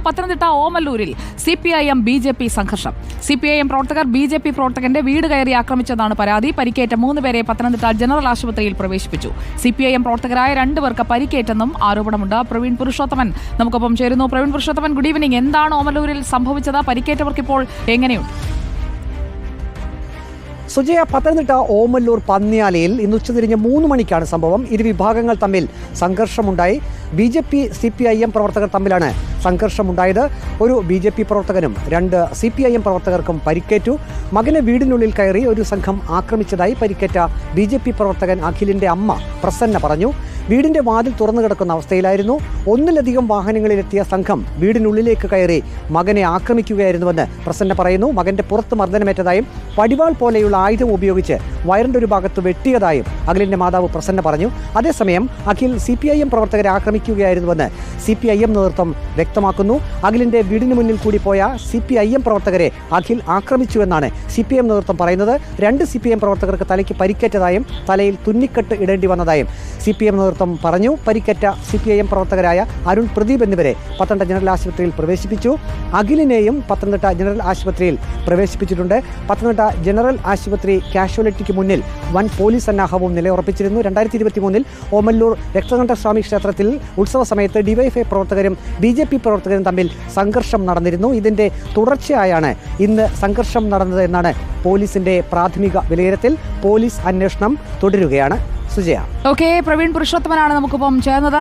Pathanamthitta ഓമല്ലൂരിൽ CPIM BJP സംഘർഷം. CPIM പ്രവർത്തകർ BJP പ്രവർത്തകന്റെ വീട് കയറി ആക്രമിച്ചതാണ് പരാതി. പരിക്കേറ്റ 3 പേരെ പത്തനംതിട്ട ജനറൽ ആശുപത്രിയിൽ പ്രവേശിപ്പിച്ചു. CPIM പ്രവർത്തകരായ 2 പേർക്ക് പരിക്കേറ്റെന്നും ആരോപണമുണ്ട്. പ്രവീൺ പുരുഷോത്തമൻ നമുക്കൊപ്പം ചേരുന്നു. Praveen Purushothaman, good evening. എന്താണ് ഓമല്ലൂരിൽ സംഭവിച്ചത്? പരിക്കേറ്റവർക്ക് ഇപ്പോൾ എങ്ങനെയുണ്ട്? സുജയ, പത്തനംതിട്ട ഓമല്ലൂർ പന്നിയാലയിൽ ഇന്ന് ഉച്ചതിരിഞ്ഞ് 3 മണിക്കാണ് സംഭവം. ഇരുവിഭാഗങ്ങൾ തമ്മിൽ സംഘർഷമുണ്ടായി. BJP CPIM പ്രവർത്തകർ തമ്മിലാണ് സംഘർഷമുണ്ടായത്. ഒരു BJP പ്രവർത്തകനും 2 CPIM പ്രവർത്തകർക്കും പരിക്കേറ്റു. മകനെ വീടിനുള്ളിൽ കയറി ഒരു സംഘം ആക്രമിച്ചതായി പരിക്കേറ്റ BJP പ്രവർത്തകൻ അഖിലിന്റെ അമ്മ പ്രസന്ന പറഞ്ഞു. വീടിന്റെ വാതിൽ തുറന്നു കിടക്കുന്ന അവസ്ഥയിലായിരുന്നു. ഒന്നിലധികം വാഹനങ്ങളിലെത്തിയ സംഘം വീടിനുള്ളിലേക്ക് കയറി മകനെ ആക്രമിക്കുകയായിരുന്നുവെന്ന് പ്രസന്ന പറയുന്നു. മകന്റെ പുറത്ത് മർദ്ദനമേറ്റതായും വടിവാൾ പോലെയുള്ള ആയുധം ഉപയോഗിച്ച് വയറിന്റെ ഒരു ഭാഗത്ത് വെട്ടിയതായും അഖിലിന്റെ മാതാവ് പ്രസന്ന പറഞ്ഞു. അതേസമയം അഖിൽ CPIM പ്രവർത്തകരെ ആക്രമിക്കുകയായിരുന്നുവെന്ന് CPIM നേതൃത്വം വ്യക്തമാക്കുന്നു. അഖിലിന്റെ വീടിന് മുന്നിൽ കൂടി പോയ CPIM പ്രവർത്തകരെ അഖിൽ ആക്രമിച്ചുവെന്നാണ് CPIM നേതൃത്വം പറയുന്നത്. 2 CPIM പ്രവർത്തകർക്ക് തലയ്ക്ക് പരിക്കേറ്റതായും തലയിൽ തുന്നിക്കെട്ട് ഇടേണ്ടി വന്നതായും CPIM നേതൃത്വം പറഞ്ഞു. പരിക്കേറ്റ CPIM പ്രവർത്തകരായ അരുൺ, പ്രദീപ് എന്നിവരെ പത്തനംതിട്ട ജനറൽ ആശുപത്രിയിൽ പ്രവേശിപ്പിച്ചു. അഖിലിനെയും പത്തനംതിട്ട ജനറൽ ആശുപത്രിയിൽ പ്രവേശിപ്പിച്ചിട്ടുണ്ട്. പത്തനംതിട്ട ജനറൽ ആശുപത്രി കാഷ്വാലിറ്റിക്ക് മുന്നിൽ വൻ പോലീസ് സന്നാഹവും നിലയുറപ്പിച്ചിരുന്നു. 2023 ഓമല്ലൂർ രക്തകണ്ഠസ്വാമി ക്ഷേത്രത്തിൽ ഉത്സവ സമയത്ത് DYFI പ്രവർത്തകരും BJP പ്രവർത്തകരും തമ്മിൽ സംഘർഷം നടന്നിരുന്നു. ഇതിന്റെ തുടർച്ചയായാണ് ഇന്ന് സംഘർഷം നടന്നത് എന്നാണ് പോലീസിന്റെ പ്രാഥമിക വിലയിരുത്തൽ. പോലീസ് അന്വേഷണം തുടരുകയാണ്. സുജയ. ഓക്കെ, പ്രവീൺ പുരുഷോത്തമനാണ് നമുക്കിപ്പം ചേർന്നത്.